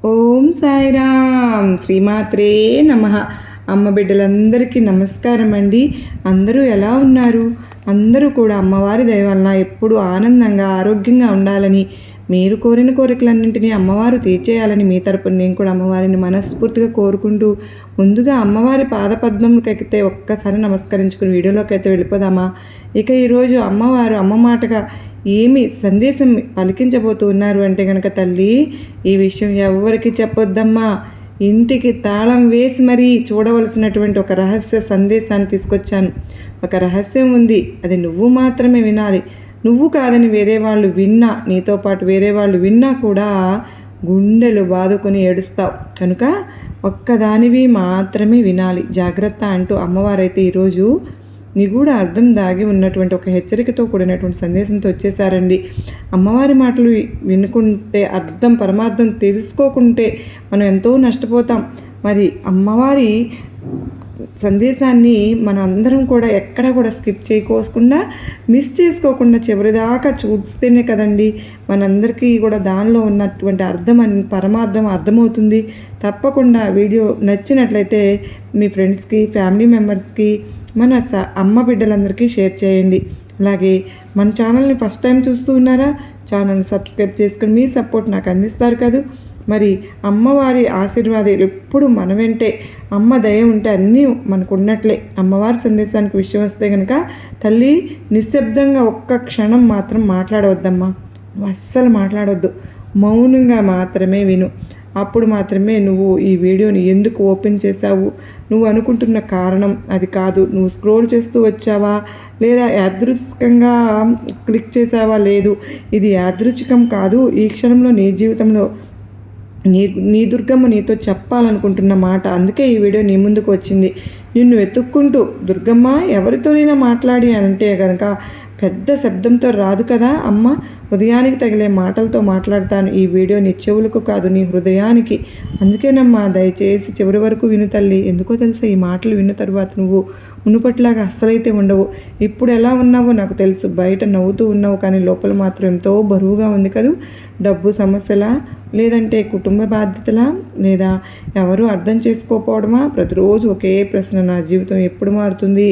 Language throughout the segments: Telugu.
ఓం సాయిరామ్ శ్రీమాత్రే నమః. అమ్మ బిడ్డలందరికీ నమస్కారం అండి. అందరూ ఎలా ఉన్నారు? అందరూ కూడా అమ్మవారి దయ వలన ఎప్పుడూ ఆనందంగా ఆరోగ్యంగా ఉండాలని, మీరు కోరిన కోరికలన్నింటినీ అమ్మవారు తీర్చేయాలని మీ తరపున నేను కూడా అమ్మవారిని మనస్ఫూర్తిగా కోరుకుంటూ, ముందుగా అమ్మవారి పాదపద్మములకైతే ఒక్కసారి నమస్కరించుకుని వీడియోలోకి అయితే వెళ్ళిపోదామా. ఇక ఈరోజు అమ్మవారు అమ్మ మాటగా ఏమి సందేశం పలికించబోతూ ఉన్నారు అంటే కనుక, తల్లి ఈ విషయం ఎవరికి చెప్పొద్దమ్మా, ఇంటికి తాళం వేసి మరీ చూడవలసినటువంటి ఒక రహస్య సందేశాన్ని తీసుకొచ్చాను. ఒక రహస్యం ఉంది, అది నువ్వు మాత్రమే వినాలి. నువ్వు కాదని వేరే వాళ్ళు విన్నా, నీతో పాటు వేరే వాళ్ళు విన్నా కూడా గుండెలు బాదుకొని ఏడుస్తావు. కనుక ఒక్కదానివి మాత్రమే వినాలి, జాగ్రత్త అంటూ అమ్మవారైతే ఈరోజు నిగూఢ అర్థం దాగి ఉన్నటువంటి ఒక హెచ్చరికతో కూడినటువంటి సందేశంతో వచ్చేసారండి. అమ్మవారి మాటలు వినుకుంటే, అర్థం పరమార్థం తెలుసుకోకుంటే మనం ఎంతో నష్టపోతాం. మరి అమ్మవారి సందేశాన్ని మనం అందరం కూడా ఎక్కడ కూడా స్కిప్ చేయకోకుండా, మిస్ చేసుకోకుండా చివరిదాకా చూస్తేనే కదండి మనందరికీ కూడా దానిలో ఉన్నటువంటి పరమార్థం అర్థమవుతుంది. తప్పకుండా వీడియో నచ్చినట్లయితే మీ ఫ్రెండ్స్కి, ఫ్యామిలీ మెంబర్స్కి, మన అమ్మ బిడ్డలందరికీ షేర్ చేయండి. అలాగే మన ఛానల్ని ఫస్ట్ టైం చూస్తూ ఉన్నారా? ఛానల్ని సబ్స్క్రైబ్ చేసుకుని మీ సపోర్ట్ నాకు అందిస్తారు కదా. మరి అమ్మవారి ఆశీర్వాదాలు ఎప్పుడు మన వెంటే, అమ్మ దయ ఉంటే అన్నీ మనకు ఉన్నట్లే. అమ్మవారి సందేశానికి విషయం వస్తే కనుక, తల్లి నిశ్శబ్దంగా ఒక్క క్షణం మాత్రం మాట్లాడవద్దమ్మా, అస్సలు మాట్లాడవద్దు, మౌనంగా మాత్రమే విను. అప్పుడు మాత్రమే నువ్వు ఈ వీడియోని ఎందుకు ఓపెన్ చేశావు, నువ్వు అనుకుంటున్న కారణం అది కాదు. నువ్వు స్క్రోల్ చేస్తూ వచ్చావా, లేదా యాదృచ్ఛికంగా క్లిక్ చేసావా? లేదు, ఇది యాదృచ్ఛికం కాదు. ఈ క్షణంలో నీ జీవితంలో నీ దుర్గమ్మ నీతో చెప్పాలనుకుంటున్న మాట. అందుకే ఈ వీడియో నీ ముందుకు వచ్చింది. నిన్ను వెతుక్కుంటూ దుర్గమ్మ ఎవరితోనైనా మాట్లాడి అంటే కనుక పెద్ద శబ్దంతో రాదు కదా అమ్మ, హృదయానికి తగిలే మాటలతో మాట్లాడతాను. ఈ వీడియో నీ చెవులకు కాదు, నీ హృదయానికి. అందుకేనమ్మా దయచేసి చివరి వరకు విను తల్లి. ఎందుకో తెలుసా, ఈ మాటలు విన్న తర్వాత నువ్వు మునుపట్లాగా అస్సలైతే ఉండవు. ఇప్పుడు ఎలా ఉన్నావో నాకు తెలుసు, బయట నవ్వుతూ ఉన్నావు, కానీ లోపల మాత్రం ఎంతో బరువుగా ఉంది కదా. డబ్బు సమస్యలా, లేదంటే కుటుంబ బాధ్యతలా, లేదా ఎవరు అర్థం చేసుకోకపోవడమా? ప్రతిరోజు ఒకే ప్రశ్న, నా జీవితం ఎప్పుడు మారుతుంది?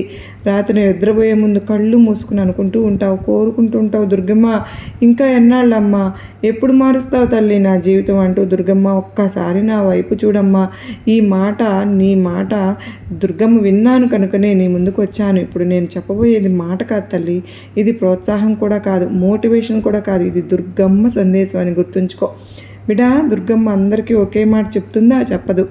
రాత్రి నిద్రపోయే ముందు కళ్ళు మూసుకుని అనుకుంటూ ఉంటావు, కోరుకుంటూ ఉంటావు, దుర్గమ్మ ఇంకా ఎన్నాళ్ళమ్మా, ఎప్పుడు మారుస్తావు తల్లి నా జీవితం అంటూ. దుర్గమ్మ ఒక్కసారి నా వైపు చూడమ్మా. ఈ మాట, నీ మాట దుర్గమ్మ విన్నాను కనుకనే నీ ముందుకు వచ్చాను. ఇప్పుడు నేను చెప్పబోయేది మాట కాదు తల్లి, ఇది ప్రోత్సాహం కూడా కాదు, మోటివేషన్ కూడా కాదు, ఇది దుర్గమ్మ సందేశం అని గుర్తుంచుకో బిడ్డ. దుర్గమ్మ అందరికీ ఒకే మాట చెప్తుందా? చెప్పదు.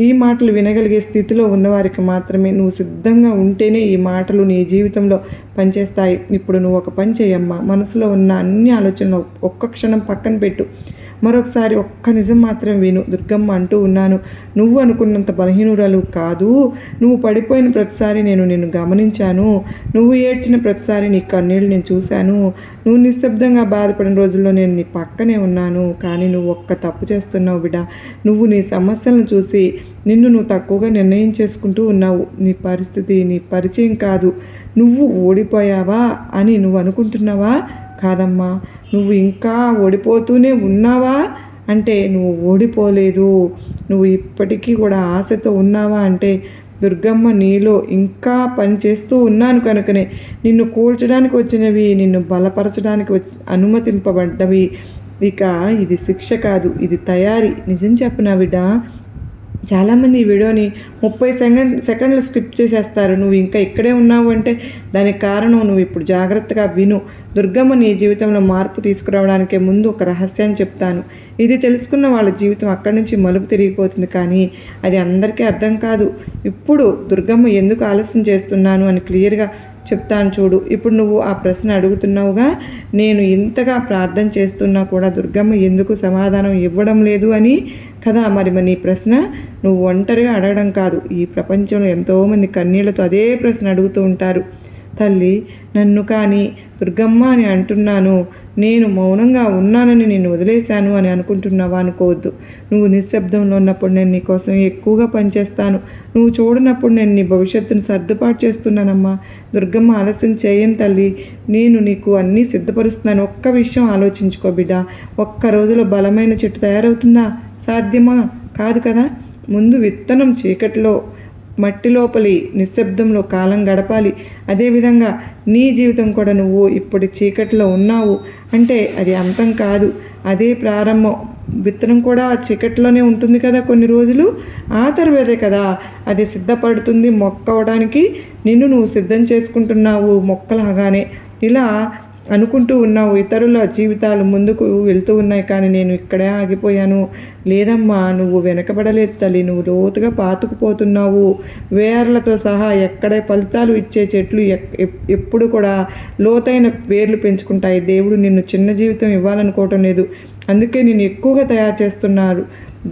ఈ మాటలు వినగలిగే స్థితిలో ఉన్నవారికి మాత్రమే, నువ్వు సిద్ధంగా ఉంటేనే ఈ మాటలు నీ జీవితంలో పనిచేస్తాయి. ఇప్పుడు నువ్వు ఒక పని చేయమ్మా, మనసులో ఉన్న అన్ని ఆలోచనలు ఒక్క క్షణం పక్కన పెట్టు, మరొకసారి ఒక్క నిజం మాత్రం విను. దుర్గమ్మ అంటూ ఉన్నాను, నువ్వు అనుకున్నంత బలహీనురాలు కాదు. నువ్వు పడిపోయిన ప్రతిసారి నేను నిన్ను గమనించాను, నువ్వు ఏడ్చిన ప్రతిసారి నీ కన్నీళ్ళు నేను చూశాను, నువ్వు నిశ్శబ్దంగా బాధపడిన రోజుల్లో నేను నీ పక్కనే ఉన్నాను. కానీ నువ్వు ఒక్క తప్పు చేస్తున్నావు బిడ్డ. నువ్వు నీ సమస్యలను చూసి నిన్ను నువ్వు తక్కువగా నిర్ణయం చేసుకుంటూ ఉన్నావు. నీ పరిస్థితి నీ పరిచయం కాదు, నువ్వు ఓడిపోయావా అని నువ్వు అనుకుంటున్నావా? కాదమ్మా, నువ్వు ఇంకా ఓడిపోతూనే ఉన్నావా అంటే నువ్వు ఓడిపోలేదు. నువ్వు ఇప్పటికీ కూడా ఆశతో ఉన్నావా అంటే, దుర్గమ్మ నీలో ఇంకా పనిచేస్తూ ఉన్నాను కనుకనే నిన్ను కూల్చడానికి వచ్చినవి, నిన్ను బలపరచడానికి అనుమతింపబడ్డవి. ఇక ఇది శిక్ష కాదు, ఇది తయారీ. నిజం చెప్పనా బిడ్డ, చాలామంది ఈ వీడియోని 30 సెకండ్లు స్కిప్ చేసేస్తారు. నువ్వు ఇంకా ఇక్కడే ఉన్నావు అంటే దానికి కారణం నువ్వు ఇప్పుడు జాగ్రత్తగా విను. దుర్గమ్మ నీ జీవితంలో మార్పు తీసుకురావడానికే ముందు ఒక రహస్యాన్ని చెప్తాను. ఇది తెలుసుకున్న వాళ్ళ జీవితం అక్కడి నుంచి మలుపు తిరిగిపోతుంది, కానీ అది అందరికీ అర్థం కాదు. ఇప్పుడు దుర్గమ్మ ఎందుకు ఆలస్యం చేస్తున్నాను అని క్లియర్గా చెప్తాను చూడు. ఇప్పుడు నువ్వు ఆ ప్రశ్న అడుగుతున్నావుగా, నేను ఇంతగా ప్రార్థన చేస్తున్నా కూడా దుర్గమ్మ ఎందుకు సమాధానం ఇవ్వడం లేదు అని కదా. మరి నీ ప్రశ్న నువ్వు ఒంటరిగా అడగడం కాదు, ఈ ప్రపంచంలో ఎంతోమంది కన్నీళ్లతో అదే ప్రశ్న అడుగుతూ ఉంటారు. తల్లి నన్ను కానీ దుర్గమ్మ అని అంటున్నాను, నేను మౌనంగా ఉన్నానని నేను వదిలేశాను అని అనుకుంటున్నావా? అనుకోవద్దు. నువ్వు నిశ్శబ్దంలో ఉన్నప్పుడు నేను నీ కోసం ఎక్కువగా పనిచేస్తాను. నువ్వు చూడనప్పుడు నేను నీ భవిష్యత్తును సర్దుబాటు చేస్తున్నానమ్మా. దుర్గమ్మ ఆలస్యం చేయను తల్లి, నేను నీకు అన్నీ సిద్ధపరుస్తున్నాను. ఒక్క విషయం ఆలోచించుకో బిడ్డ, ఒక్క రోజులో బలమైన చెట్టు తయారవుతుందా? సాధ్యమా? కాదు కదా. ముందు విత్తనం చీకటిలో మట్టి లోపలి నిశ్శబ్దంలో కాలం గడపాలి. అదేవిధంగా నీ జీవితం కూడా నువ్వు ఇప్పుడు చీకటిలో ఉన్నావు అంటే అది అంతం కాదు, అదే ప్రారంభం. విత్తనం కూడా చీకటిలోనే ఉంటుంది కదా కొన్ని రోజులు, ఆ తర్వాతే కదా అది సిద్ధపడుతుంది మొక్క అవడానికి. నిన్ను నువ్వు సిద్ధం చేసుకుంటున్నావు మొక్కలాగానే. ఇలా అనుకుంటూ ఉన్నావు ఇతరుల జీవితాలు ముందుకు వెళ్తూ ఉన్నాయి, కానీ నేను ఇక్కడే ఆగిపోయాను. లేదమ్మా, నువ్వు వెనకబడలేదు తల్లి, నువ్వు లోతుగా పాతుకుపోతున్నావు. వేర్లతో సహా ఎక్కడే ఫలితాలు ఇచ్చే చెట్లు ఎప్పుడు కూడా లోతైన వేర్లు పెంచుకుంటాయి. దేవుడు నిన్ను చిన్న జీవితం ఇవ్వాలనుకోవటం లేదు, అందుకే నేను ఎక్కువగా తయారు చేస్తున్నారు.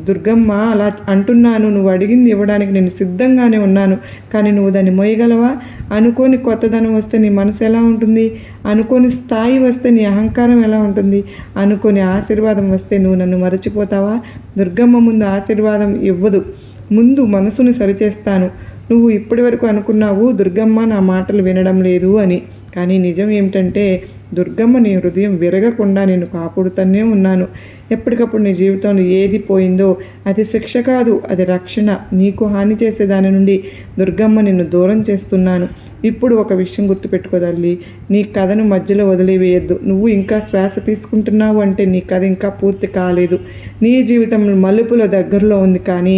దుర్గమ్మ, అలా అంటున్నాను, నువ్వు అడిగింది ఇవ్వడానికి నేను సిద్ధంగానే ఉన్నాను, కానీ నువ్వు దాన్ని మోయగలవా? అనుకోని కొత్తదనం వస్తే నీ మనసు ఎలా ఉంటుంది? అనుకోని స్థాయి వస్తే నీ అహంకారం ఎలా ఉంటుంది? అనుకోని ఆశీర్వాదం వస్తే నువ్వు నన్ను మరచిపోతావా? దుర్గమ్మ ముందు ఆశీర్వాదం ఇవ్వదు, ముందు మనసును సరిచేస్తాను. నువ్వు ఇప్పటి వరకు అనుకున్నావు దుర్గమ్మ నా మాటలు వినడం లేదు అని, కానీ నిజం ఏమిటంటే దుర్గమ్మ నీ హృదయం విరగకుండా నేను కాపాడుతూనే ఉన్నాను. ఎప్పటికప్పుడు నీ జీవితంలో ఏది పోయిందో అది శిక్ష కాదు, అది రక్షణ. నీకు హాని చేసే దాని నుండి దుర్గమ్మ నిన్ను దూరం చేస్తున్నాను. ఇప్పుడు ఒక విషయం గుర్తుపెట్టుకోదల్లి, నీ కథను మధ్యలో వదిలివేయద్దు. నువ్వు ఇంకా శ్వాస తీసుకుంటున్నావు అంటే నీ కథ ఇంకా పూర్తి కాలేదు. నీ జీవితం మలుపుల దగ్గరలో ఉంది, కానీ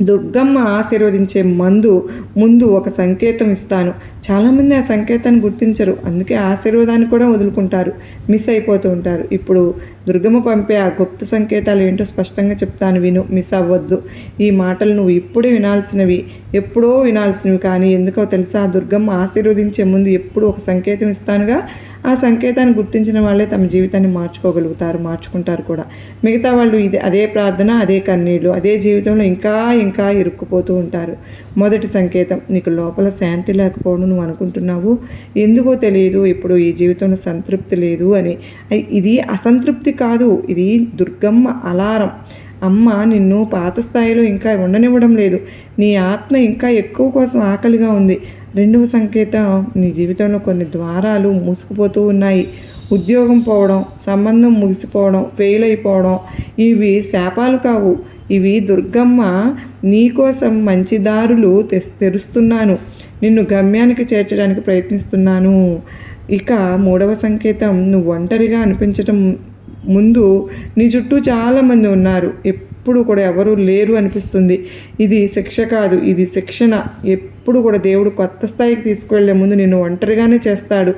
దుర్గమ్మ ఆశీర్వదించే ముందు ఒక సంకేతం ఇస్తాను. చాలామంది ఆ సంకేతాన్ని గుర్తించరు, అందుకే ఆశీర్వాదాన్ని కూడా వదులుకుంటారు, మిస్ అయిపోతూ ఉంటారు. ఇప్పుడు దుర్గమ్మ పంపే ఆ గుప్త సంకేతాలు ఏంటో స్పష్టంగా చెప్తాను, విను, మిస్ అవ్వద్దు. ఈ మాటలు నువ్వు ఇప్పుడే వినాల్సినవి, ఎప్పుడో వినాల్సినవి. కానీ ఎందుకో తెలుసా, దుర్గమ్మ ఆశీర్వదించే ముందు ఎప్పుడు ఒక సంకేతం ఇస్తానుగా, ఆ సంకేతాన్ని గుర్తించిన వాళ్ళే తమ జీవితాన్ని మార్చుకుంటారు కూడా. మిగతా వాళ్ళు అదే ప్రార్థన, అదే కన్నీళ్ళు, అదే జీవితంలో ఇంకా ఇరుక్కుపోతూ ఉంటారు. మొదటి సంకేతం, నీకు లోపల శాంతి లేకపోవడం నువ్వు అనుకుంటున్నావు, ఎందుకో తెలియదు ఇప్పుడు ఈ జీవితంలో సంతృప్తి లేదు అని. ఇది అసంతృప్తి కాదు, ఇది దుర్గమ్మ అలారం. అమ్మ నిన్ను పాత స్థాయిలో ఇంకా ఉండనివ్వడం లేదు, నీ ఆత్మ ఇంకా ఎక్కువ కోసం ఆకలిగా ఉంది. రెండవ సంకేతం, నీ జీవితంలో కొన్ని ద్వారాలు మూసుకుపోతూ ఉన్నాయి. ఉద్యోగం పోవడం, సంబంధం ముగిసిపోవడం, ఫెయిల్ అయిపోవడం, ఇవి శాపాలు కావు, ఇవి దుర్గమ్మ నీకోసం మంచి దారులు తెరుస్తున్నాను, నిన్ను గమ్యానికి చేర్చడానికి ప్రయత్నిస్తున్నాను. ఇక మూడవ సంకేతం, నువ్వు ఒంటరిగా అనిపించటం ముందు నీ చుట్టూ చాలామంది ఉన్నారు, ఎప్పుడు కూడా ఎవరు లేరు అనిపిస్తుంది. ఇది శిక్ష కాదు, ఇది శిక్షణ. ఎప్పుడు కూడా దేవుడు కొత్త స్థాయికి తీసుకువెళ్ళే ముందు నిన్ను ఒంటరిగానే చేస్తాడు.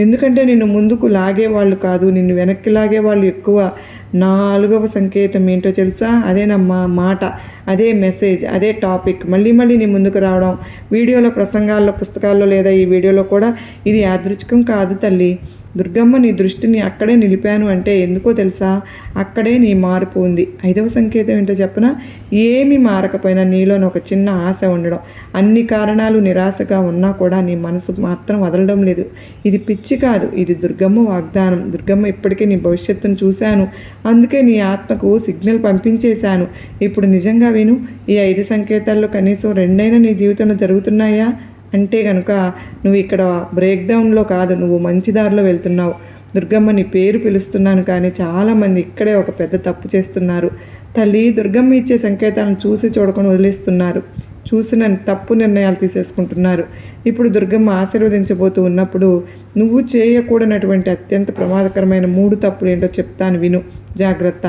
ఎందుకంటే నిన్ను ముందుకు లాగేవాళ్ళు కాదు, నిన్ను వెనక్కి లాగేవాళ్ళు ఎక్కువ. నాలుగవ సంకేతం ఏంటో తెలుసా? అదేనమ్మా మాట, అదే మెసేజ్, అదే టాపిక్ మళ్ళీ నీ ముందుకు రావడం. వీడియోలో, ప్రసంగాల్లో, పుస్తకాల్లో లేదా ఈ వీడియోలో కూడా ఇది యాదృచ్ఛికం కాదు తల్లి. దుర్గమ్మ నీ దృష్టిని అక్కడే నిలిపాను అంటే ఎందుకో తెలుసా? అక్కడే నీ మార్పు ఉంది. ఐదవ సంకేతం ఏంటో చెప్పనా? ఏమీ మారకపోయినా నీలోని ఒక చిన్న ఆశ ఉండడం. అన్ని కారణాలు నిరాశగా ఉన్నా కూడా నీ మనసు మాత్రం వదలడం లేదు. ఇది పిచ్చి కాదు, ఇది దుర్గమ్మ వాగ్దానం. దుర్గమ్మ ఇప్పటికే నీ భవిష్యత్తును చూశాను, అందుకే నీ ఆత్మకు సిగ్నల్ పంపించేశాను. ఇప్పుడు నిజంగా విను, ఈ 5 సంకేతాల్లో కనీసం 2 నీ జీవితంలో జరుగుతున్నాయా అంటే కనుక నువ్వు ఇక్కడ బ్రేక్డౌన్లో కాదు, నువ్వు మంచి దారిలో వెళ్తున్నావు. దుర్గమ్మ నీ పేరు పిలుస్తున్నాను, కానీ చాలామంది ఇక్కడే ఒక పెద్ద తప్పు చేస్తున్నారు తల్లి. దుర్గమ్మ ఇచ్చే సంకేతాలను చూసి చూడకుండా వదిలేస్తున్నారు, చూసిన తప్పు నిర్ణయాలు తీసేసుకుంటున్నారు. ఇప్పుడు దుర్గమ్మ ఆశీర్వదించబోతూ ఉన్నప్పుడు నువ్వు చేయకూడనటువంటి అత్యంత ప్రమాదకరమైన 3 తప్పులు ఏంటో చెప్తాను, విను, జాగ్రత్త.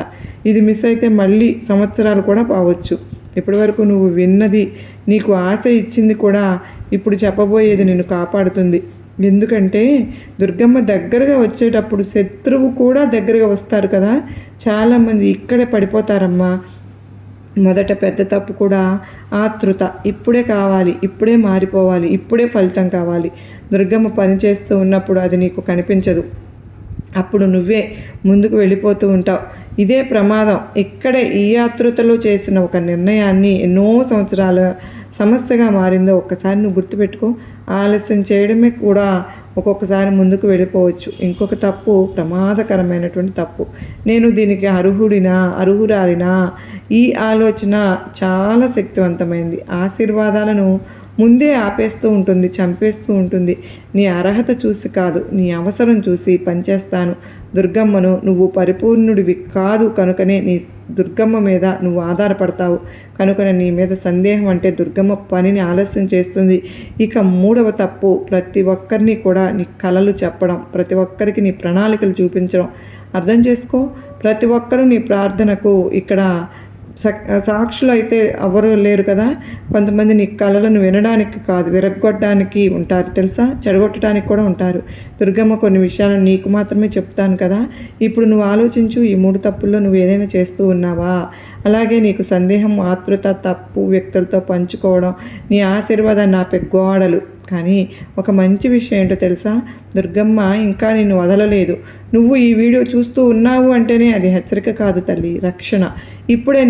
ఇది మిస్ అయితే మళ్ళీ సంవత్సరాలు కూడా పోవచ్చు. ఇప్పటి వరకు నువ్వు విన్నది, నీకు ఆశ ఇచ్చింది కూడా ఇప్పుడు చెప్పబోయేది నిన్ను కాపాడుతుంది. ఎందుకంటే దుర్గమ్మ దగ్గరగా వచ్చేటప్పుడు శత్రువు కూడా దగ్గరగా వస్తారు కదా. చాలామంది ఇక్కడే పడిపోతారమ్మా. మొదట పెద్ద తప్పు కూడా ఆతృత. ఇప్పుడే కావాలి, ఇప్పుడే మారిపోవాలి, ఇప్పుడే ఫలితం కావాలి. దుర్గమ్మ పనిచేస్తూ ఉన్నప్పుడు అది నీకు కనిపించదు, అప్పుడు నువ్వే ముందుకు వెళ్ళిపోతూ ఉంటావు. ఇదే ప్రమాదం. ఇక్కడే ఈ ఆతృతలో చేసిన ఒక నిర్ణయాన్ని ఎన్నో సంవత్సరాల సమస్యగా మారిందో ఒక్కసారి నువ్వు గుర్తుపెట్టుకో. ఆలస్యం చేయడమే కూడా ఒక్కొక్కసారి ముందుకు వెళ్ళిపోవచ్చు. ఇంకొక తప్పు ప్రమాదకరమైనటువంటి తప్పు, నేను దీనికి అర్హురాలినా. ఈ ఆలోచన చాలా శక్తివంతమైంది. ఆశీర్వాదాలను ముందే ఆపేస్తూ ఉంటుంది, చంపేస్తూ ఉంటుంది. నీ అర్హత చూసి కాదు, నీ అవసరం చూసి పనిచేస్తాను. దుర్గమ్మను నువ్వు పరిపూర్ణుడివి కాదు కనుకనే దుర్గమ్మ మీద నువ్వు ఆధారపడతావు కనుకనే నీ మీద సందేహం అంటే దుర్గమ్మ పనిని ఆలస్యం చేస్తుంది. ఇక మూడవ తప్పు, ప్రతి ఒక్కరిని కూడా నీ కలలు చెప్పడం, ప్రతి ఒక్కరికి నీ ప్రణాళికలు చూపించడం. అర్థం చేసుకో, ప్రతి ఒక్కరూ నీ ప్రార్థనకు ఇక్కడ సాక్షులు అయితే ఎవరు లేరు కదా. కొంతమంది నీ కళలను వినడానికి కాదు, విరగొట్టడానికి ఉంటారు తెలుసా, చెడగొట్టడానికి కూడా ఉంటారు. దుర్గమ్మ కొన్ని విషయాలను నీకు మాత్రమే చెప్తాను కదా. ఇప్పుడు నువ్వు ఆలోచించు, ఈ 3 తప్పుల్లో నువ్వు ఏదైనా చేస్తూ ఉన్నావా? అలాగే నీకు సందేహం, ఆతృత, తప్పు వ్యక్తులతో పంచుకోవడం, నీ ఆశీర్వాదాన్ని ఆపే గోడలు. కానీ ఒక మంచి విషయం ఏంటో తెలుసా, దుర్గమ్మ ఇంకా నిన్ను వదలలేదు. నువ్వు ఈ వీడియో చూస్తూ ఉన్నావు అంటేనే అది హెచ్చరిక కాదు తల్లి, రక్షణ. ఇప్పుడే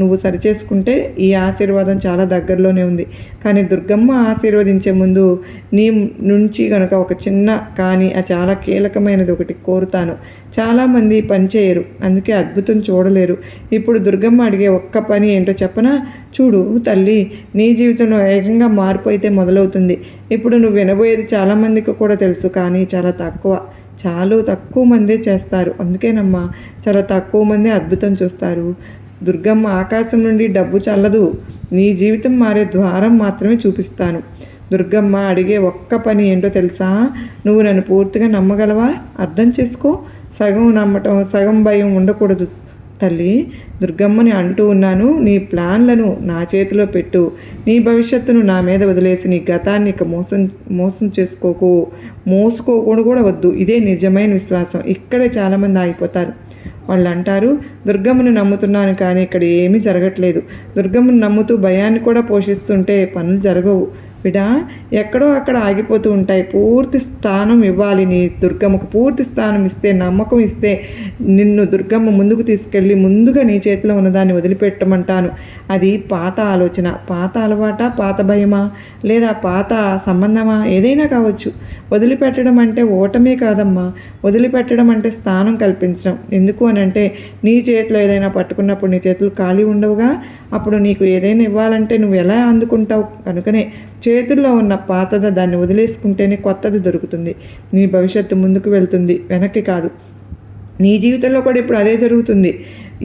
నువ్వు సరిచేసుకుంటే ఈ ఆశీర్వాదం చాలా దగ్గరలోనే ఉంది. కానీ దుర్గమ్మ ఆశీర్వదించే ముందు నీ నుంచి కనుక ఒక చిన్న కానీ చాలా కీలకమైనది ఒకటి కోరుతాను. చాలామంది పని చేయరు, అందుకే అద్భుతం చూడలేరు. ఇప్పుడు దుర్గమ్మ అడిగే ఒక్క పని ఏంటో చెప్పనా? చూడు తల్లి, నీ జీవితంలో వేగంగా మార్పు అయితే మొదలవుతుంది. ఇప్పుడు నువ్వు వినబోయేది చాలామందికి కూడా తెలుసు, కానీ చాలా తక్కువ మందే చేస్తారు. అందుకేనమ్మా చాలా తక్కువ మందే అద్భుతం చూస్తారు. దుర్గమ్మ ఆకాశం నుండి డబ్బు చల్లదు, నీ జీవితం మారే ద్వారం మాత్రమే చూపిస్తాను. దుర్గమ్మ అడిగే ఒక్క పని ఏంటో తెలుసా? నువ్వు నన్ను పూర్తిగా నమ్మగలవా? అర్థం చేసుకో, సగం నమ్మటం సగం భయం ఉండకూడదు తల్లి. దుర్గమ్మని అంటూ ఉన్నాను, నీ ప్లాన్లను నా చేతిలో పెట్టు. నీ భవిష్యత్తును నా మీద వదిలేసి నీ గతాన్ని ఇక మోసం మోసుకోకూడదు కూడా వద్దు. ఇదే నిజమైన విశ్వాసం. ఇక్కడే చాలామంది ఆగిపోతారు. వాళ్ళు అంటారు, దుర్గమ్మను నమ్ముతున్నాను కానీ ఇక్కడ ఏమీ జరగట్లేదు. దుర్గమ్మను నమ్ముతూ భయాన్ని కూడా పోషిస్తుంటే పనులు జరగవు బిడా, ఎక్కడో అక్కడ ఆగిపోతూ ఉంటాయి. పూర్తి స్థానం ఇవ్వాలి. నీ దుర్గమ్మకు పూర్తి స్థానం ఇస్తే, నమ్మకం ఇస్తే నిన్ను దుర్గమ్మ ముందుకు తీసుకెళ్ళి ముందుగా నీ చేతిలో ఉన్నదాన్ని వదిలిపెట్టమంటాను. అది పాత ఆలోచన, పాత అలవాట, పాత భయమా, లేదా పాత సంబంధమా, ఏదైనా కావచ్చు. వదిలిపెట్టడం అంటే ఓటమే కాదమ్మా, వదిలిపెట్టడం అంటే స్థానం కల్పించడం. ఎందుకు అని అంటే నీ చేతిలో ఏదైనా పట్టుకున్నప్పుడు నీ చేతులు ఖాళీ ఉండవుగా. అప్పుడు నీకు ఏదైనా ఇవ్వాలంటే నువ్వు ఎలా అందుకుంటావు? కనుకనే చేతుల్లో ఉన్న దాన్ని వదిలేసుకుంటేనే కొత్తది దొరుకుతుంది. నీ భవిష్యత్తు ముందుకు వెళ్తుంది, వెనక్కి కాదు. నీ జీవితంలో కూడా ఇప్పుడు అదే జరుగుతుంది.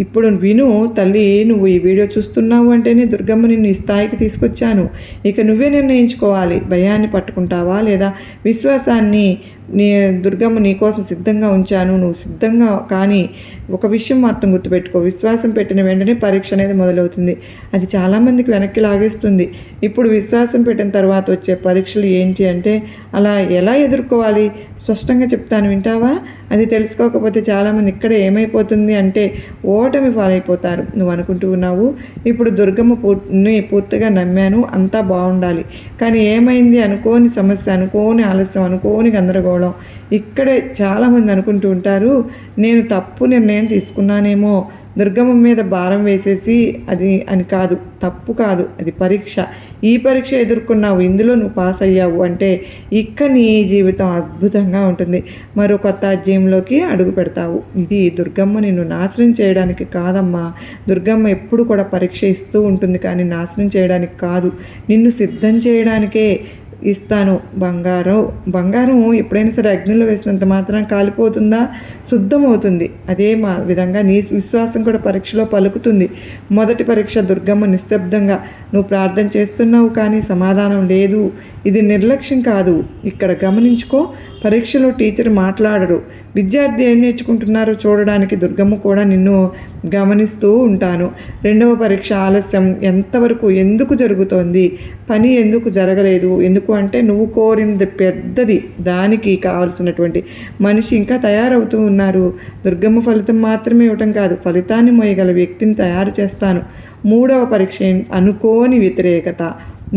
ఇప్పుడు విను తల్లి, నువ్వు ఈ వీడియో చూస్తున్నావు అంటేనే దుర్గమ్మ నిన్ను ఈ స్థాయికి తీసుకొచ్చాను. ఇక నువ్వే నిర్ణయించుకోవాలి, భయాన్ని పట్టుకుంటావా లేదా విశ్వాసాన్ని. దుర్గమ్మ నీకోసం సిద్ధంగా ఉంచాను, నువ్వు సిద్ధంగా. కానీ ఒక విషయం మాత్రం గుర్తుపెట్టుకో, విశ్వాసం పెట్టిన వెంటనే పరీక్ష అనేది మొదలవుతుంది. అది చాలామందికి వెనక్కి లాగేస్తుంది. ఇప్పుడు విశ్వాసం పెట్టిన తర్వాత వచ్చే పరీక్షలు ఏంటి అంటే అలా ఎలా ఎదుర్కోవాలి స్పష్టంగా చెప్తాను, వింటావా? అది తెలుసుకోకపోతే చాలామంది ఇక్కడ ఏమైపోతుంది అంటే ఓటమి పాలైపోతారు. నువ్వు అనుకుంటూ ఉన్నావు, ఇప్పుడు దుర్గమ్మ పూర్తిగా నమ్మాను, అంతా బాగుండాలి. కానీ ఏమైంది? అనుకోని సమస్య, అనుకోని ఆలస్యం, అనుకోని గందరగోళం. ఇక్కడే చాలామంది అనుకుంటూ ఉంటారు, నేను తప్పు నిర్ణయం తీసుకున్నానేమో. దుర్గమ్మ మీద భారం వేసేసి అది అని కాదు, తప్పు కాదు, అది పరీక్ష. ఈ పరీక్ష ఎదుర్కొన్నావు, ఇందులో నువ్వు పాస్ అయ్యావు అంటే ఇక నీ జీవితం అద్భుతంగా ఉంటుంది. మరో కొత్త అధ్యాయంలోకి అడుగు పెడతావు. ఇది దుర్గమ్మ నిన్ను నాశనం చేయడానికి కాదమ్మా. దుర్గమ్మ ఎప్పుడు కూడా పరీక్ష ఇస్తూ ఉంటుంది, కానీ నాశనం చేయడానికి కాదు, నిన్ను సిద్ధం చేయడానికే ఇస్తాను. బంగారం ఎప్పుడైనా సరే అగ్నిలో వేసినంత మాత్రం కాలిపోతుందా? శుద్ధమవుతుంది. అదే విధంగా నీ విశ్వాసం కూడా పరీక్షలో పలుకుతుంది. మొదటి పరీక్ష దుర్గమ్మ నిశ్శబ్దంగా, నువ్వు ప్రార్థన చేస్తున్నావు కానీ సమాధానం లేదు. ఇది నిర్లక్ష్యం కాదు. ఇక్కడ గమనించుకో, పరీక్షలో టీచర్ మాట్లాడరు, విద్యార్థి ఏం నేర్చుకుంటున్నారో చూడడానికి దుర్గమ్మ కూడా నిన్ను గమనిస్తూ ఉంటాను. రెండవ పరీక్ష ఆలస్యం ఎంతవరకు, ఎందుకు జరుగుతోంది, పని ఎందుకు జరగలేదు, ఎందుకు అంటే నువ్వు కోరినది పెద్దది, దానికి కావాల్సినటువంటి మనిషి ఇంకా తయారవుతూ ఉన్నారు. దుర్గమ్మ ఫలితం మాత్రమే ఇవ్వటం కాదు, ఫలితాన్ని మోయగల వ్యక్తిని తయారు చేస్తాను. మూడవ పరీక్ష అనుకోని వ్యతిరేకత,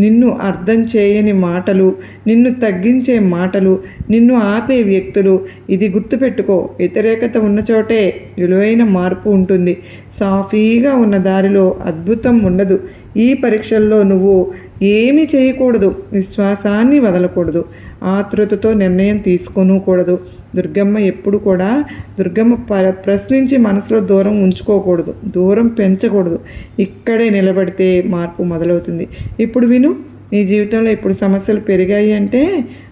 నిన్ను అర్థం చేయని మాటలు, నిన్ను తగ్గించే మాటలు, నిన్ను ఆపే వ్యక్తులు. ఇది గుర్తుపెట్టుకో, వ్యతిరేకత ఉన్న చోటే విలువైన మార్పు ఉంటుంది. సాఫీగా ఉన్న దారిలో అద్భుతం ఉండదు. ఈ పరీక్షల్లో నువ్వు ఏమీ చేయకూడదు, విశ్వాసాన్ని వదలకూడదు, ఆతృతతో నిర్ణయం తీసుకోనూకూడదు. దుర్గమ్మ ఎప్పుడు కూడా ప్రశ్నించి మనసులో దూరం ఉంచుకోకూడదు, దూరం పెంచకూడదు. ఇక్కడే నిలబడితే మార్పు మొదలవుతుంది. ఇప్పుడు విను, నీ జీవితంలో ఇప్పుడు సమస్యలు పెరిగాయి అంటే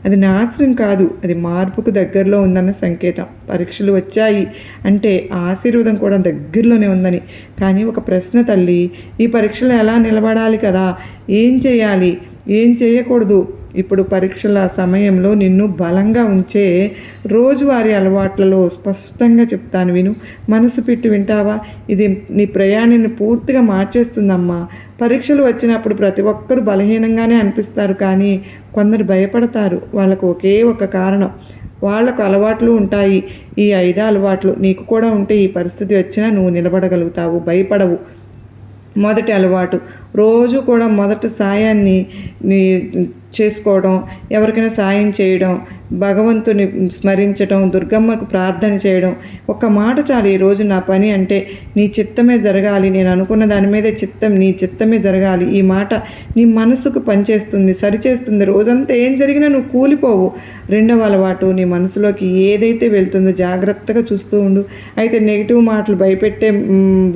అది నాశనం కాదు, అది మార్పుకు దగ్గరలో ఉందన్న సంకేతం. పరీక్షలు వచ్చాయి అంటే ఆశీర్వాదం కూడా దగ్గరలోనే ఉందని. కానీ ఒక ప్రశ్న తల్లి, ఈ పరీక్షలు ఎలా నిలబడాలి కదా, ఏం చేయాలి, ఏం చేయకూడదు? ఇప్పుడు పరీక్షల సమయంలో నిన్ను బలంగా ఉంచే రోజువారీ అలవాట్లలో స్పష్టంగా చెప్తాను, విను. మనసు పెట్టి వింటావా? ఇది నీ ప్రయాణాన్ని పూర్తిగా మార్చేస్తుందమ్మా. పరీక్షలు వచ్చినప్పుడు ప్రతి ఒక్కరూ బలహీనంగానే అనిపిస్తారు, కానీ కొందరు భయపడతారు. వాళ్ళకు ఒకే ఒక కారణం, వాళ్ళకు అలవాట్లు ఉంటాయి. ఈ 5 అలవాట్లు నీకు కూడా ఉంటే ఈ పరిస్థితి వచ్చినా నువ్వు నిలబడగలుగుతావు, భయపడవు. మొదటి అలవాటు, రోజు కూడా మొదటి సాయాన్ని చేసుకోవడం, ఎవరికైనా సాయం చేయడం, భగవంతుని స్మరించడం, దుర్గమ్మకు ప్రార్థన చేయడం. ఒక్క మాట చాలు, ఈరోజు నా పని అంటే నీ చిత్తమే జరగాలి, నేను అనుకున్న దాని మీదే నీ చిత్తమే జరగాలి. ఈ మాట నీ మనసుకు పనిచేస్తుంది, సరిచేస్తుంది. రోజంతా ఏం జరిగినా నువ్వు కూలిపోవు. రెండవ అలవాటు, నీ మనసులోకి ఏదైతే వెళ్తుందో జాగ్రత్తగా చూస్తూ ఉండు. అయితే నెగిటివ్ మాటలు, భయపెట్టే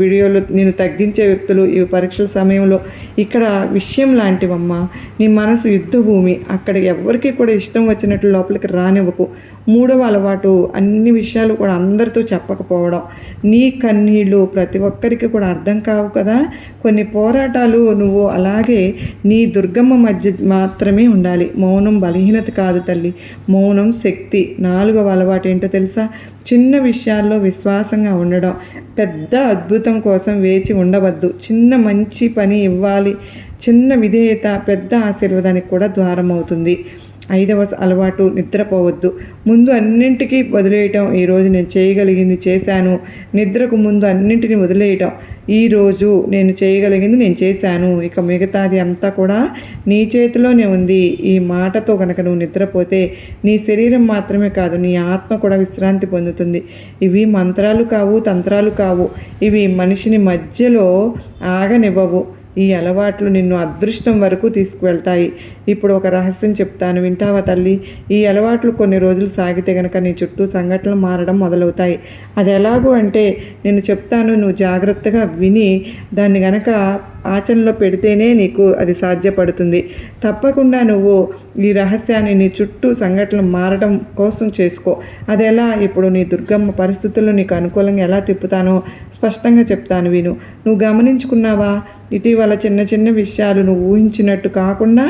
వీడియోలు, నేను తగ్గించే వ్యక్తులు ఈ పరీక్షల సమయంలో ఇక్కడ విషయం లాంటివమ్మా. నీ మనసు యుద్ధ భూమి, అక్కడ ఎవరికి కూడా ఇష్టం వచ్చినట్లు లోపలికి రానివ్వకు. మూడవ అలవాటు, అన్ని విషయాలు కూడా అందరితో చెప్పకపోవడం. నీ కన్నీళ్ళు ప్రతి ఒక్కరికి కూడా అర్థం కావు కదా. కొన్ని పోరాటాలు నువ్వు అలాగే నీ దుర్గమ్మ మధ్య మాత్రమే ఉండాలి. మౌనం బలహీనత కాదు తల్లి, మౌనం శక్తి. నాలుగవ అలవాటు ఏంటో తెలుసా? చిన్న విషయాల్లో విశ్వాసంగా ఉండడం. పెద్ద అద్భుతం కోసం వేచి ఉండవద్దు. చిన్న మంచి పని ఇవ్వాలి, చిన్న విధేయత పెద్ద ఆశీర్వాదానికి కూడా ద్వారం అవుతుంది. 5వ అలవాటు, నిద్రపోవద్దు. ముందు అన్నింటికీ వదిలేయటం. ఈరోజు నేను చేయగలిగింది చేశాను. నిద్రకు ముందు అన్నింటినీ వదిలేయటం. ఈరోజు నేను చేయగలిగింది నేను చేశాను, ఇక మిగతాది అంతా కూడా నీ చేతిలోనే ఉంది. ఈ మాటతో కనుక నువ్వు నిద్రపోతే నీ శరీరం మాత్రమే కాదు, నీ ఆత్మ కూడా విశ్రాంతి పొందుతుంది. ఇవి మంత్రాలు కావు, తంత్రాలు కావు. ఇవి మనిషిని మధ్యలో ఆగనివ్వవు. ఈ అలవాట్లు నిన్ను అదృష్టం వరకు తీసుకువెళ్తాయి. ఇప్పుడు ఒక రహస్యం చెప్తాను, వింటావా తల్లి? ఈ అలవాట్లు కొన్ని రోజులు సాగితే గనక నీ చుట్టూ సంఘటనలు మారడం మొదలవుతాయి. అది ఎలాగూ అంటే నేను చెప్తాను, నువ్వు జాగ్రత్తగా విని దాన్ని గనక ఆచరణలో పెడితేనే నీకు అది సాధ్యపడుతుంది. తప్పకుండా నువ్వు ఈ రహస్యాన్ని నీ చుట్టూ సంఘటనలు మారడం కోసం చేసుకో. అది ఎలా? ఇప్పుడు నీ దుర్గమ్మ పరిస్థితుల్లో నీకు అనుకూలంగా ఎలా తిప్పుతానో స్పష్టంగా చెప్తాను, విను. నువ్వు గమనించుకున్నావా? ఇటీవల చిన్న చిన్న విషయాలు నువ్వు ఊహించినట్టు కాకుండా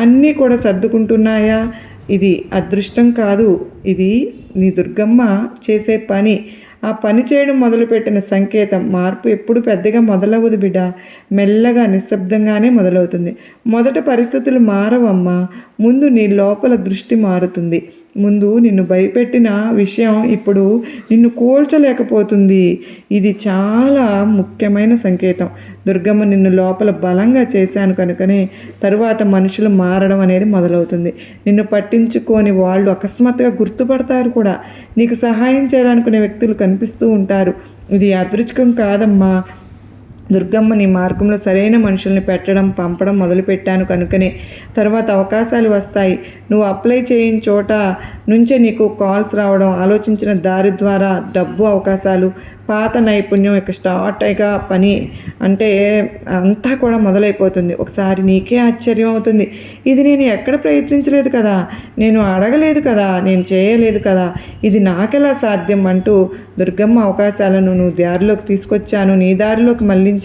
అన్నీ కూడా సర్దుకుంటున్నాయా? ఇది అదృష్టం కాదు, ఇది నీ దుర్గమ్మ చేసే పని. ఆ పని చేయడం మొదలుపెట్టిన సంకేతం. మార్పు ఎప్పుడు పెద్దగా మొదలవ్వదు బిడ్డ, మెల్లగా నిశ్శబ్దంగానే మొదలవుతుంది. మొదట పరిస్థితులు మారవమ్మా, ముందు నీ లోపల దృష్టి మారుతుంది. ముందు నిన్ను భయపెట్టిన విషయం ఇప్పుడు నిన్ను కూల్చలేకపోతుంది. ఇది చాలా ముఖ్యమైన సంకేతం. దుర్గమ్మ నిన్ను లోపల బలంగా చేశాను కనుకనే తరువాత మనుషులు మారడం అనేది మొదలవుతుంది. నిన్ను పట్టించుకొని వాళ్ళు అకస్మాత్తుగా గుర్తుపడతారు కూడా. నీకు సహాయం చేయాలనుకునే వ్యక్తులు కనిపిస్తూ ఉంటారు. ఇది అదృష్టం కాదమ్మా. దుర్గమ్మ నీ మార్గంలో సరైన మనుషుల్ని పంపడం మొదలుపెట్టాను కనుకనే తర్వాత అవకాశాలు వస్తాయి. నువ్వు అప్లై చేయని చోట నుంచే నీకు కాల్స్ రావడం, ఆలోచించిన దారి ద్వారా డబ్బు అవకాశాలు, పాత నైపుణ్యం ఇక స్టార్ట్ అయ్యగా పని అంటే అంతా కూడా మొదలైపోతుంది. ఒకసారి నీకే ఆశ్చర్యం అవుతుంది, ఇది నేను ఎక్కడ ప్రయత్నించలేదు కదా, నేను అడగలేదు కదా, నేను చేయలేదు కదా, ఇది నాకెలా సాధ్యం అంటూ దుర్గమ్మ అవకాశాలను నువ్వు దారిలోకి తీసుకొచ్చాను, నీ దారిలోకి మళ్ళించాను.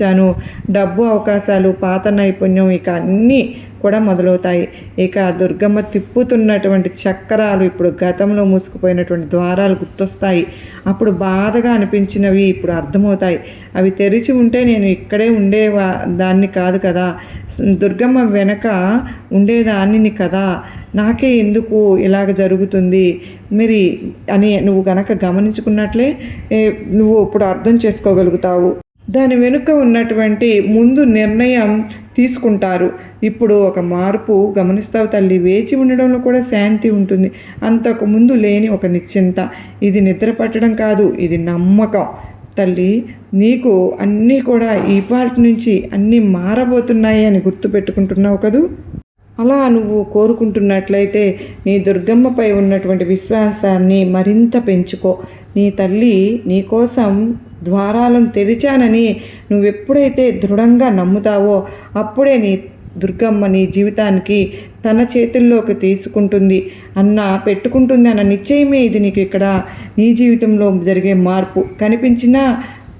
డబ్బు అవకాశాలు, పాత నైపుణ్యం ఇక అన్నీ కూడా మొదలవుతాయి. ఇక దుర్గమ్మ తిప్పుతున్నటువంటి చక్రాలు ఇప్పుడు గతంలో మూసుకుపోయినటువంటి ద్వారాలు గుర్తొస్తాయి. అప్పుడు బాధగా అనిపించినవి ఇప్పుడు అర్థమవుతాయి. అవి తెరిచి ఉంటే నేను ఇక్కడే దాన్ని కాదు కదా, దుర్గమ్మ వెనక ఉండేదాన్ని కదా, నాకే ఎందుకు ఇలాగ జరుగుతుంది మరి అని నువ్వు గనక గమనించుకున్నట్లే నువ్వు ఇప్పుడు అర్థం చేసుకోగలుగుతావు. దాని వెనుక ఉన్నటువంటి ముందు నిర్ణయం తీసుకుంటారు. ఇప్పుడు ఒక మార్పు గమనిస్తావు తల్లి. వేచి ఉండడంలో కూడా శాంతి ఉంటుంది, అంతకు ముందు లేని ఒక నిశ్చింత. ఇది నిద్ర పట్టడం కాదు, ఇది నమ్మకం తల్లి. నీకు అన్నీ కూడా ఇవాల్టి నుంచి అన్నీ మారబోతున్నాయి అని గుర్తుపెట్టుకుంటున్నావు కదూ. అలా నువ్వు కోరుకుంటున్నట్లయితే నీ దుర్గమ్మపై ఉన్నటువంటి విశ్వాసాన్ని మరింత పెంచుకో. నీ తల్లి నీకోసం ద్వారాలను తెరిచానని నువ్వెప్పుడైతే దృఢంగా నమ్ముతావో అప్పుడే నీ దుర్గమ్మ నీ జీవితానికి తన చేతుల్లోకి తీసుకుంటుంది పెట్టుకుంటుంది అన్న నిశ్చయమే ఇది నీకు ఇక్కడ నీ జీవితంలో జరిగే మార్పు. కనిపించినా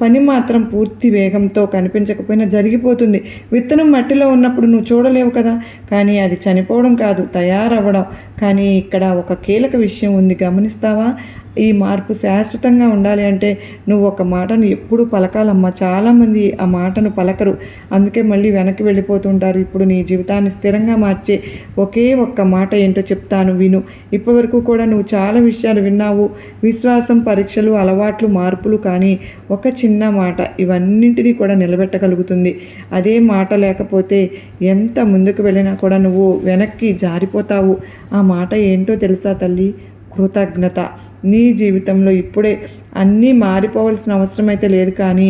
పని మాత్రం పూర్తి వేగంతో కనిపించకపోయినా జరిగిపోతుంది. విత్తనం మట్టిలో ఉన్నప్పుడు నువ్వు చూడలేవు కదా, కానీ అది చనిపోవడం కాదు, తయారవ్వడం. కానీ ఇక్కడ ఒక కీలక విషయం ఉంది, గమనిస్తావా? ఈ మార్పు శాశ్వతంగా ఉండాలి అంటే నువ్వు ఒక మాటను ఎప్పుడు పలకాలమ్మా. చాలామంది ఆ మాటను పలకరు, అందుకే మళ్ళీ వెనక్కి వెళ్ళిపోతుంటారు. ఇప్పుడు నీ జీవితాన్ని స్థిరంగా మార్చే ఒకే ఒక్క మాట ఏంటో చెప్తాను, విను. ఇప్పటివరకు కూడా నువ్వు చాలా విషయాలు విన్నావు, విశ్వాసం, పరీక్షలు, అలవాట్లు, మార్పులు. కానీ ఒక చిన్న మాట ఇవన్నింటినీ కూడా నిలబెట్టగలుగుతుంది. అదే మాట లేకపోతే ఎంత ముందుకు వెళ్ళినా కూడా నువ్వు వెనక్కి జారిపోతావు. ఆ మాట ఏంటో తెలుసా తల్లి? కృతజ్ఞత. నీ జీవితంలో ఇప్పుడే అన్నీ మారిపోవాల్సిన అవసరం అయితే లేదు, కానీ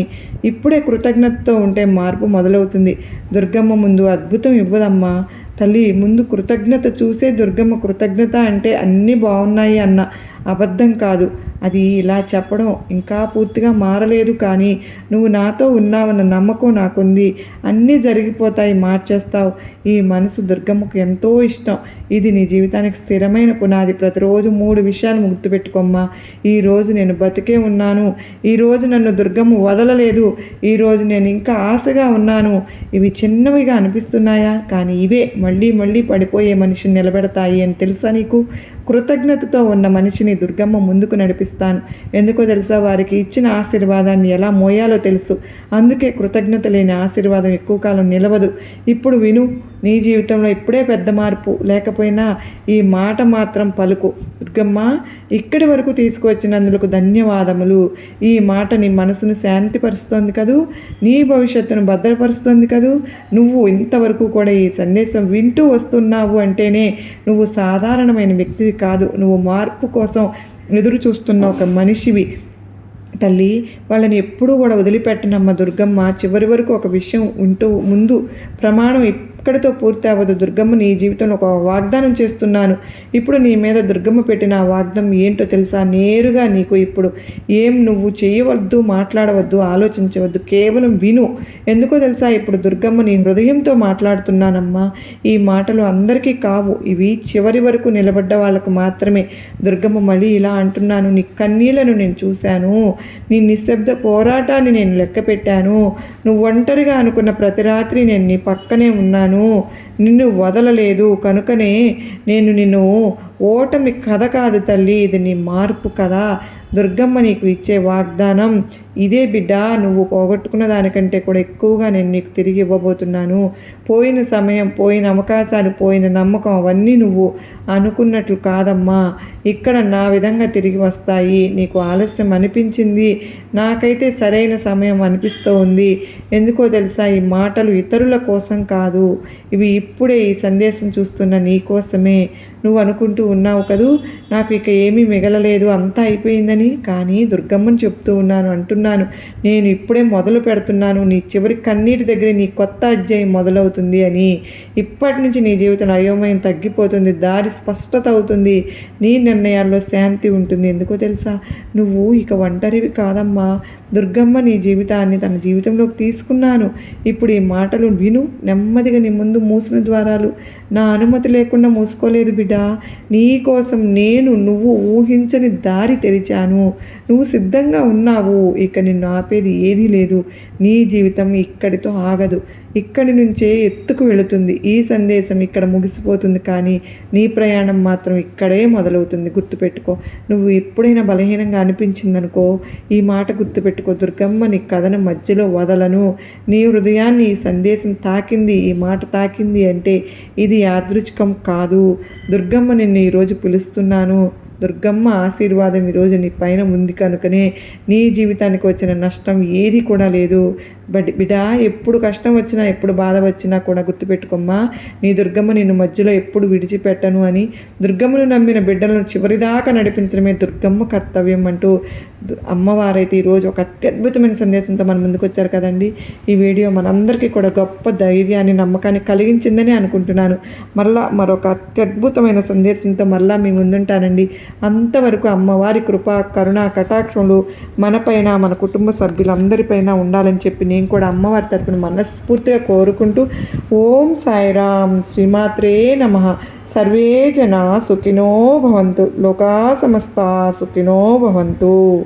ఇప్పుడే కృతజ్ఞతతో ఉంటే మార్పు మొదలవుతుంది. దుర్గమ్మ ముందు అద్భుతం ఇవ్వదమ్మా తల్లి, ముందు కృతజ్ఞత చూసే దుర్గమ్మ. కృతజ్ఞత అంటే అన్నీ బాగున్నాయి అన్న అబద్ధం కాదు. అది ఇలా చెప్పడం ఇంకా పూర్తిగా మారలేదు, కానీ నువ్వు నాతో ఉన్నావన్న నమ్మకం నాకుంది. అన్నీ జరిగిపోతాయి, మార్చేస్తావు. ఈ మనసు దుర్గమ్మకు ఎంతో ఇష్టం. ఇది నీ జీవితానికి స్థిరమైన పునాది. ప్రతిరోజు 3 విషయాలు గుర్తుపెట్టుకోమ్మా. ఈరోజు నేను బతికే ఉన్నాను, ఈరోజు నన్ను దుర్గమ్మ వదలలేదు, ఈరోజు నేను ఇంకా ఆశగా ఉన్నాను. ఇవి చిన్నవిగా అనిపిస్తున్నాయా, కానీ ఇవే మళ్ళీ మళ్ళీ పడిపోయే మనిషిని నిలబెడతాయి అని తెలుసా నీకు? కృతజ్ఞతతో ఉన్న మనిషిని దుర్గమ్మ ముందుకు నడిపిస్తాను. ఎందుకో తెలుసా? వారికి ఇచ్చిన ఆశీర్వాదాన్ని ఎలా మోయాలో తెలుసు. అందుకే కృతజ్ఞత లేని ఆశీర్వాదం ఎక్కువ కాలం నిలవదు. ఇప్పుడు విను, నీ జీవితంలో ఇప్పుడే పెద్ద మార్పు లేకపోయినా ఈ మాట మాత్రం పలుకు. దుర్గమ్మ, ఇక్కడి వరకు తీసుకువచ్చినందుకు ధన్యవాదములు. ఈ మాట నీ మనసును శాంతిపరుస్తోంది కదూ, నీ భవిష్యత్తును భద్రపరుస్తుంది కదూ. నువ్వు ఇంతవరకు కూడా ఈ సందేశం వింటూ వస్తున్నావు అంటేనే నువ్వు సాధారణమైన వ్యక్తివి కాదు. నువ్వు మార్పు కోసం ఎదురు చూస్తున్న ఒక మనిషివి తల్లి. వాళ్ళని ఎప్పుడూ కూడా వదిలిపెట్టనమ్మ దుర్గమ్మ. చివరి వరకు ఒక విషయం ముందు ప్రమాణం ఇక్కడితో పూర్తి అవ్వదు. దుర్గమ్మ నీ జీవితంలో ఒక వాగ్దానం చేస్తున్నాను. ఇప్పుడు నీ మీద దుర్గమ్మ పెట్టిన ఆ వాగ్దానం ఏంటో తెలుసా? నేరుగా నీకు ఇప్పుడు నువ్వు చేయవద్దు, మాట్లాడవద్దు, ఆలోచించవద్దు, కేవలం విను. ఎందుకో తెలుసా? ఇప్పుడు దుర్గమ్మ నీ హృదయంతో మాట్లాడుతున్నానమ్మా. ఈ మాటలు అందరికీ కావు, ఇవి చివరి వరకు నిలబడ్డ వాళ్ళకు మాత్రమే. దుర్గమ్మ మళ్ళీ ఇలా అంటున్నాను, నీ కన్నీళ్లను నేను చూశాను, నీ నిశ్శబ్ద పోరాటాన్ని నేను లెక్క పెట్టాను. నువ్వు ఒంటరిగా అనుకున్న ప్రతి రాత్రి నేను నీ పక్కనే ఉన్నాను, నిన్ను వదలలేదు. కనుకనే నేను నిన్ను ఓటమి కథ కాదు తల్లి, ఇది నీ మార్పు కథ. దుర్గమ్మ నీకు ఇచ్చే వాగ్దానం ఇదే బిడ్డ. నువ్వు పోగొట్టుకున్న దానికంటే కూడా ఎక్కువగా నేను నీకు తిరిగి ఇవ్వబోతున్నాను. పోయిన సమయం, పోయిన అవకాశాలు, పోయిన నమ్మకం అవన్నీ నువ్వు అనుకున్నట్లు కాదమ్మా, ఇక్కడ నా విధంగా తిరిగి వస్తాయి. నీకు ఆలస్యం అనిపించింది, నాకైతే సరైన సమయం అనిపిస్తూ ఉంది. ఎందుకో తెలుసా? ఈ మాటలు ఇతరుల కోసం కాదు, ఇవి ఇప్పుడే ఈ సందేశం చూస్తున్న నీ కోసమే. నువ్వు అనుకుంటూ ఉన్నావు కదూ, నాకు ఇక ఏమీ మిగలలేదు, అంతా అయిపోయిందని. కానీ దుర్గమ్మని చెప్తూ అంటున్నాను, నేను ఇప్పుడే మొదలు పెడుతున్నాను. నీ చివరి కన్నీటి దగ్గర నీ కొత్త అధ్యాయం మొదలవుతుంది అని. ఇప్పటి నుంచి నీ జీవితంలో అయోమయం తగ్గిపోతుంది, దారి స్పష్టత అవుతుంది, నీ నిర్ణయాల్లో శాంతి ఉంటుంది. ఎందుకో తెలుసా? నువ్వు ఇక ఒంటరివి కాదమ్మా. దుర్గమ్మ నీ జీవితాన్ని తన జీవితంలోకి తీసుకున్నాను. ఇప్పుడు ఈ మాటలు విను. నెమ్మదిగా నీ ముందు మూసిన ద్వారాలు నా అనుమతి లేకుండా మూసుకోలేదు బిడ్డ. నీ కోసం నువ్వు ఊహించని దారి తెరిచాను. నువ్వు సిద్ధంగా ఉన్నావు. ఇక నిన్ను ఆపేది ఏదీ లేదు. నీ జీవితం ఇక్కడితో ఆగదు, ఇక్కడి నుంచే ఎత్తుకు వెళుతుంది. ఈ సందేశం ఇక్కడ ముగిసిపోతుంది, కానీ నీ ప్రయాణం మాత్రం ఇక్కడే మొదలవుతుంది. గుర్తుపెట్టుకో. నువ్వు ఎప్పుడైనా బలహీనంగా అనిపించిందనుకో, ఈ మాట గుర్తుపెట్టుకో. దుర్గమ్మ నీ కథను మధ్యలో వదలను. నీ హృదయాన్ని ఈ సందేశం తాకింది, ఈ మాట తాకింది అంటే ఇది యాదృచ్ఛికం కాదు. దుర్గమ్మ నిన్ను ఈరోజు పిలుస్తున్నాను. దుర్గమ్మ ఆశీర్వాదం ఈరోజు నీ పైన ఉంది కనుకనే నీ జీవితానికి వచ్చిన నష్టం ఏది కూడా లేదు. బిడ్డ, ఎప్పుడు కష్టం వచ్చినా, ఎప్పుడు బాధ వచ్చినా కూడా గుర్తుపెట్టుకోమ్మా, నీ దుర్గమ్మ నిన్ను మధ్యలో ఎప్పుడు విడిచిపెట్టను అని. దుర్గమ్మను నమ్మిన బిడ్డలను చివరిదాకా నడిపించడమే దుర్గమ్మ కర్తవ్యం అంటూ అమ్మవారైతే ఈరోజు ఒక అత్యద్భుతమైన సందేశంతో మన ముందుకు వచ్చారు కదండి. ఈ వీడియో మనందరికీ కూడా గొప్ప ధైర్యాన్ని, నమ్మకాన్ని కలిగించిందని అనుకుంటున్నాను. మరలా మరొక అత్యద్భుతమైన సందేశంతో మరలా మీ ముందుంటానండి. అంతవరకు అమ్మవారి కృప కరుణ కటాక్షములు మనపైన మన కుటుంబ సభ్యులందరిపైన ఉండాలని చెప్పి నేను కూడా అమ్మవారి తరపున మనస్ఫూర్తిగా కోరుకుంటూ ఓం సాయిరామ్ శ్రీమాత్రే నమః. సర్వే జనా సుఖినో భవంతు. లోకా సమస్తా సుఖినో భవంతు.